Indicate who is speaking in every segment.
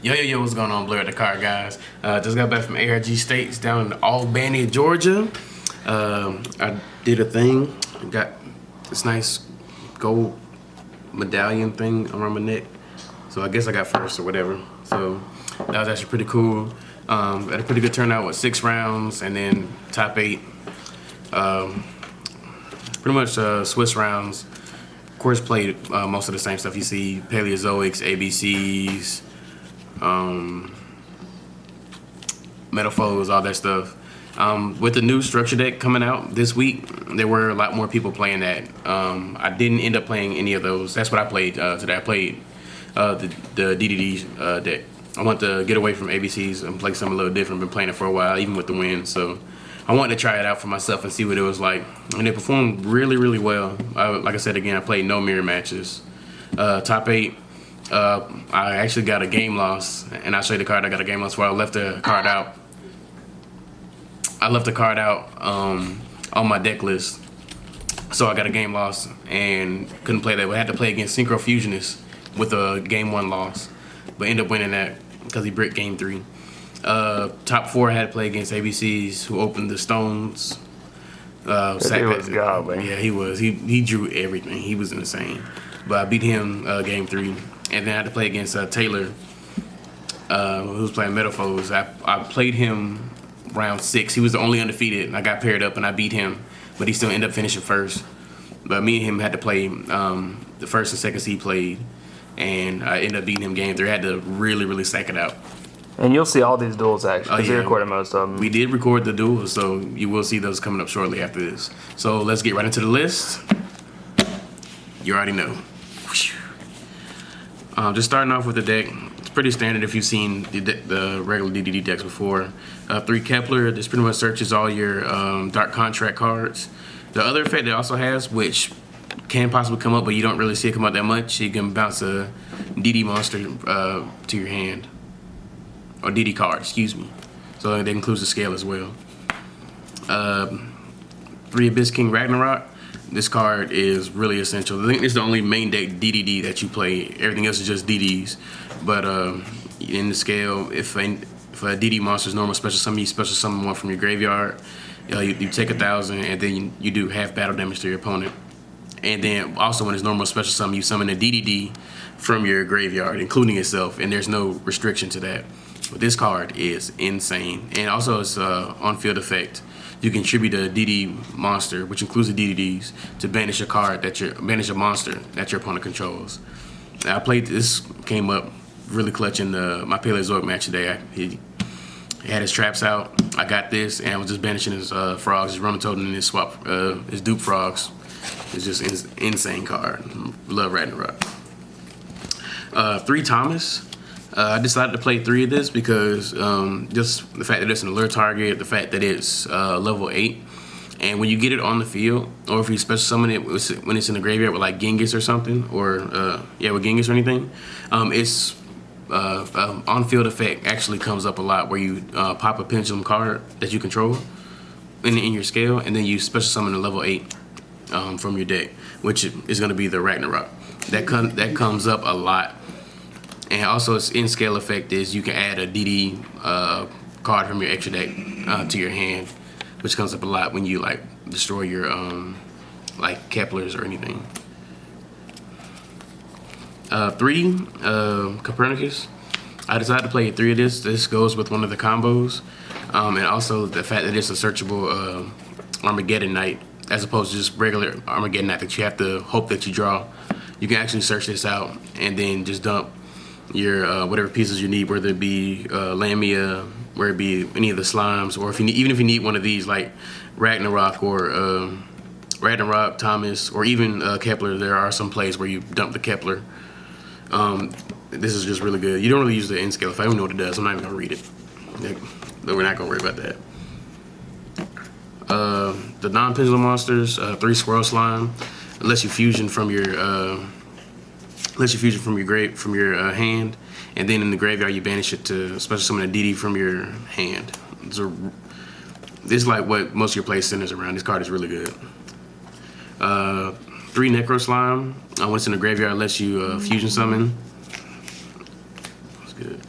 Speaker 1: Yo, what's going on? Blair at the car, guys. Just got back from ARG States down in Albany, Georgia. I did a thing, got this nice gold medallion thing around my neck. So I guess I got first or whatever. So that was actually pretty cool. Had a pretty good turnout with 6 rounds and then top 8. Pretty much Swiss rounds. Of course, played most of the same stuff you see: Paleozoics, ABCs, Metaphors, all that stuff. With the new structure deck coming out this week, there were a lot more people playing that. I didn't end up playing any of those. That's what I played today. I played the DDD deck. I want to get away from ABCs and play something a little different. Been playing it for a while, even with the win. So I wanted to try it out for myself and see what it was like. And it performed really, really well. Like I said again, I played no mirror matches. Top 8. I actually got a game loss, and I'll show you the card I got a game loss for. I left the card out. On my deck list, so I got a game loss and couldn't play that. We had to play against Synchro Fusionist with a game 1 loss, but ended up winning that because he bricked game 3. Top 4 I had to play against ABCs, who opened the stones.
Speaker 2: He was godly.
Speaker 1: Yeah, he was. He drew everything. He was insane. But I beat him game 3, and then I had to play against Taylor, who was playing Metaphors. I played him round 6. He was the only undefeated, and I got paired up and I beat him, but he still ended up finishing first. But me and him had to play the first and second seed played, and I ended up beating him game 3. I had to really, really stack it out.
Speaker 2: And you'll see all these duels actually, because we recorded most of them.
Speaker 1: We did record the duels, so you will see those coming up shortly after this. So let's get right into the list. You already know. Just starting off with the deck. It's pretty standard if you've seen the regular DDD decks before. 3 Kepler. This pretty much searches all your Dark Contract cards. The other effect it also has, which can possibly come up, but you don't really see it come up that much, you can bounce a DD monster to your hand. Or DD card, excuse me. So that includes the scale as well. 3 Abyss King Ragnarok. This card is really essential. I think it's the only main deck DDD that you play. Everything else is just DDs. But in the scale, if a DD monster's normal special summon, you special summon one from your graveyard. You take 1,000, and then you do half battle damage to your opponent. And then also when it's normal special summon, you summon a DDD from your graveyard, including itself, and there's no restriction to that. But this card is insane. And also it's on-field effect. You contribute a DD monster, which includes the DDDs, to banish a banish a monster that your opponent controls. Now, I played this, came up really clutch in my Paleozoic match today. He had his traps out. I got this, and I was just banishing his frogs, his Roman Totem, and his dupe frogs. It's just an insane card. Love Ragnarok. 3 Thomas. I decided to play 3 of this because just the fact that it's an alert target, the fact that it's level 8, and when you get it on the field, or if you special summon it when it's in the graveyard with like Guyz or something, or with Guyz or anything, its on-field effect actually comes up a lot, where you pop a pendulum card that you control in your scale, and then you special summon a level 8 from your deck, which is going to be the Ragnarok. That comes up a lot. And also, its in-scale effect is you can add a DD card from your extra deck to your hand, which comes up a lot when you like destroy your like Keplers or anything. 3 Copernicus. I decided to play 3 of this. This goes with one of the combos, and also the fact that it's a searchable Armageddon Knight, as opposed to just regular Armageddon Knight that you have to hope that you draw. You can actually search this out and then just dump your whatever pieces you need, whether it be Lamia, whether it be any of the slimes, or even if you need one of these like Ragnarok or Ragnarok, Thomas, or even Kepler. There are some plays where you dump the Kepler. This is just really good. You don't really use the end scale. If I don't know what it does, I'm not even gonna read it. But we're not gonna worry about that. The non-pendulum monsters, 3 Swirl Slime, lets you fusion from your hand, and then in the graveyard you banish it to special summon a DD from your hand. So this is like what most of your play centers around. This card is really good. 3 Necro Slime. When it's in the graveyard, it lets you fusion summon. That's good.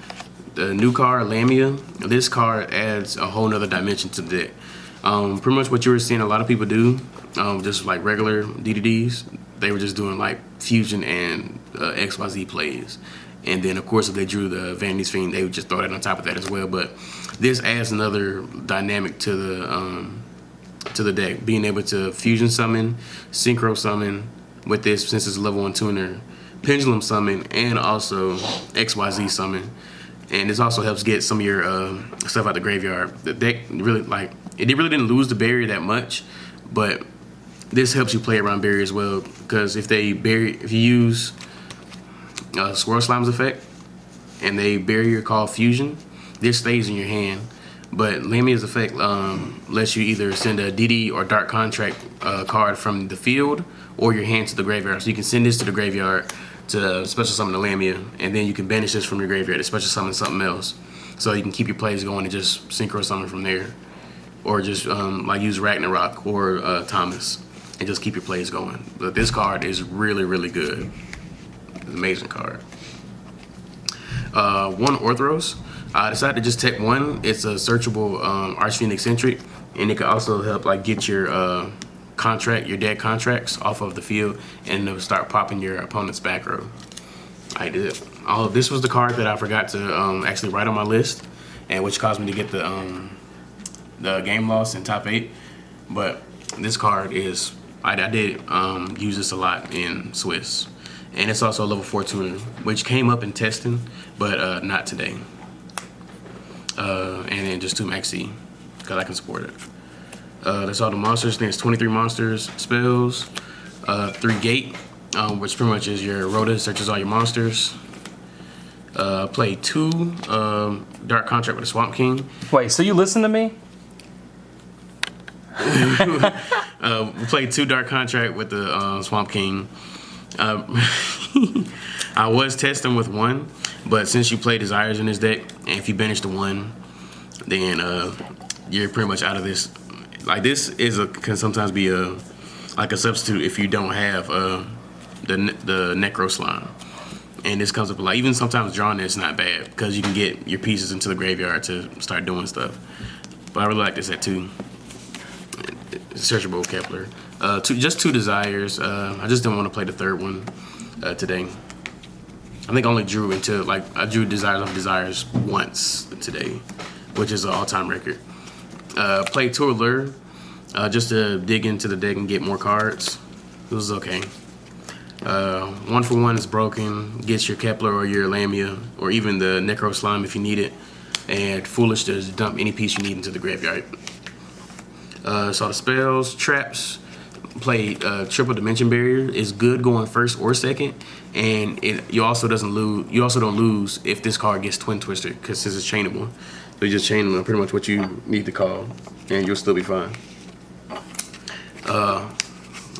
Speaker 1: the new card, Lamia. This card adds a whole nother dimension to the deck. Pretty much what you were seeing a lot of people do, just like regular DDDs, they were just doing like fusion and XYZ plays. And then of course if they drew the Vanity's Fiend, they would just throw that on top of that as well. But this adds another dynamic to the deck, being able to fusion summon, synchro summon with this, since it's a level 1 tuner, pendulum summon, and also XYZ summon. And this also helps get some of your stuff out the graveyard. The deck really, like, it really didn't lose the barrier that much, but this helps you play around barrier as well, because if you use Swirl Slime's effect and they bury your call fusion, this stays in your hand. But Lamia's effect lets you either send a DD or Dark Contract card from the field or your hand to the graveyard. So you can send this to the graveyard to special summon the Lamia, and then you can banish this from your graveyard to special summon something else. So you can keep your plays going and just synchro summon from there. Or just like use Ragnarok or Thomas and just keep your plays going. But this card is really, really good. It's an amazing card. 1 Orthros. I decided to just take 1. It's a searchable Archfiend Eccentric, and it can also help like get your your dead contracts off of the field, and it'll start popping your opponent's back row. I did. This was the card that I forgot to actually write on my list, and which caused me to get the game loss in top 8. But this card is, I did use this a lot in Swiss, and it's also a level 4 tuner, which came up in testing, but not today. And then just 2 maxi, because I can support it. That's all the monsters. I think it's 23 monsters, spells, 3 gate, which pretty much is your Rhoda, searches all your monsters. Play 2 Dark Contract with a Swamp King.
Speaker 2: Wait, so you listen to me?
Speaker 1: We played 2 Dark Contract with the Swamp King. I was testing with 1, but since you play Desires in this deck, and if you banish the 1, then you're pretty much out of this. Like, this can sometimes be a substitute if you don't have the Necro Slime. And this comes up a lot. Even sometimes drawing this is not bad, because you can get your pieces into the graveyard to start doing stuff. But I really like this at 2. Searchable Kepler. Just 2 Desires. I just didn't want to play the 3rd one today. I think I only drew I drew Desires off Desires once today, which is an all-time record. Played 2 Allure, just to dig into the deck and get more cards. It was okay. 1 for 1 is broken. Gets your Kepler or your Lamia, or even the Necro Slime if you need it. And Foolish to dump any piece you need into the graveyard. So the spells, traps, play Triple Dimension Barrier. Is good going 1st or 2nd, and you also don't lose if this card gets Twin Twister, because since it's chainable. So you just chain them pretty much what you need to call, and you'll still be fine.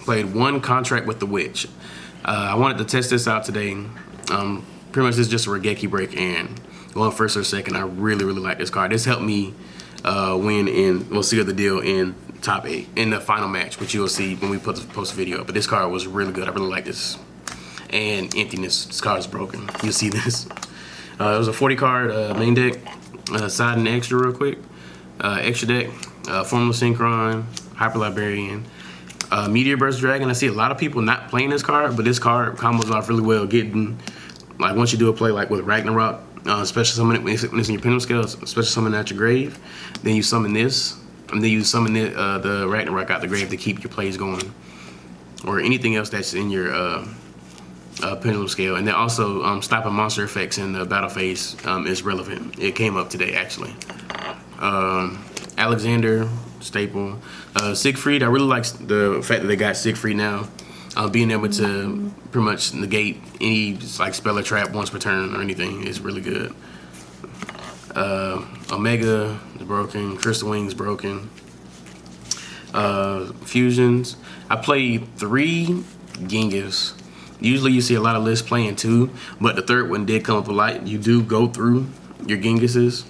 Speaker 1: Played 1 Contract with the Witch. I wanted to test this out today. Pretty much this is just a Regeki break, and going 1st or 2nd, I really, really like this card. This helped me win seal the deal in top 8 in the final match, which you'll see when we post a video. But this card was really good. I really like this. And Emptiness. This card is broken. You'll see this. It was a 40 card main deck. Side and extra real quick. Extra deck. Formula Synchron. Hyper Librarian. Meteor Burst Dragon. I see a lot of people not playing this card, but this card combos off really well. Getting, like, once you do a play like with Ragnarok, special summon it when it's in your pendulum scale, special summon at your grave, then you summon this, and then you summon the Ragnarok out the grave to keep your plays going, or anything else that's in your pendulum scale. And then also stopping monster effects in the battle phase is relevant. It came up today actually. Alexander, staple. Siegfried, I really like the fact that they got Siegfried now. Being able to pretty much negate any like spell or trap once per turn or anything is really good. Omega is broken. Crystal Wings broken. Fusions. I played 3 Guyz. Usually you see a lot of lists playing 2, but the 3rd one did come up a lot. You do go through your Guyz's.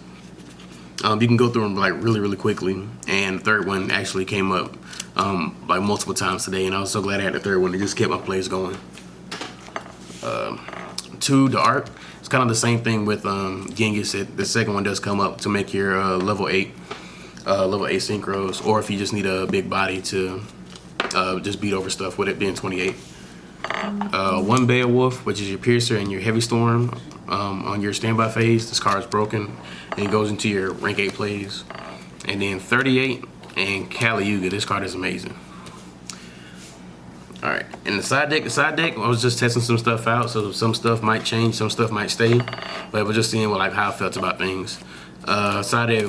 Speaker 1: You can go through them like really, really quickly, and the 3rd one actually came up like multiple times today, and I was so glad I had the 3rd one. It just kept my plays going. 2 the ARG. kind of the same thing with Guyz. The second one does come up to make your level 8 synchros, or if you just need a big body to just beat over stuff with it being 28. One Beowulf, which is your Piercer and your Heavy Storm on your standby phase. This card is broken and it goes into your rank 8 plays. And then 38 and Kali Yuga. This card is amazing. Alright, and the side deck, I was just testing some stuff out, so some stuff might change, some stuff might stay, but we're just seeing how I felt about things. Side deck,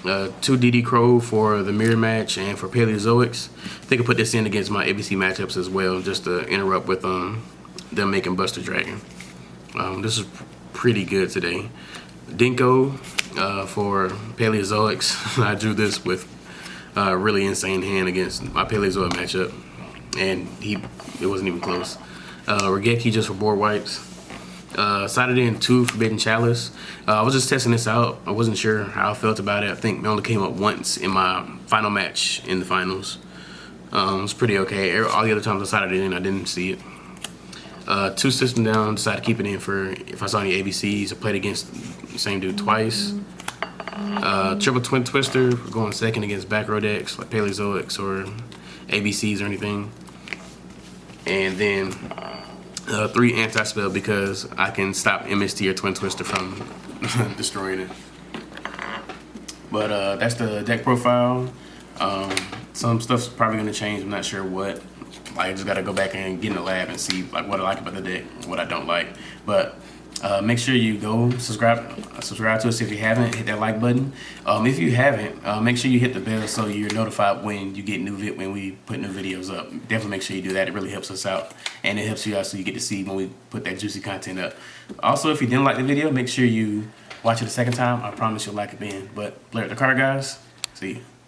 Speaker 1: 2 DD Crow for the mirror match and for Paleozoics. I think I put this in against my ABC matchups as well, just to interrupt with them making Buster Dragon. This is pretty good today. Dinko for Paleozoics. I drew this with a really insane hand against my Paleozoic matchup, and it wasn't even close. Regeki just for board wipes. Sided in 2 Forbidden Chalice. I was just testing this out. I wasn't sure how I felt about it. I think it only came up once in my final match in the finals. It was pretty okay. All the other times I sided it in, I didn't see it. 2 System Down. Decided to keep it in for if I saw any ABCs. I played against the same dude twice. Triple Twin Twister for going second against back row decks like Paleozoics or ABCs or anything. And then 3 Anti-Spell because I can stop MST or Twin Twister from destroying it. But that's the deck profile. Some stuff's probably going to change. I'm not sure what. I just got to go back and get in the lab and see what I like about the deck, what I don't like. But make sure you go subscribe to us if you haven't. Hit that like button. If you haven't, make sure you hit the bell so you're notified when you get when we put new videos up. Definitely make sure you do that. It really helps us out, and it helps you out so you get to see when we put that juicy content up. Also, if you didn't like the video, make sure you watch it a second time. I promise you'll like it then. But Blair, the card guys, see you.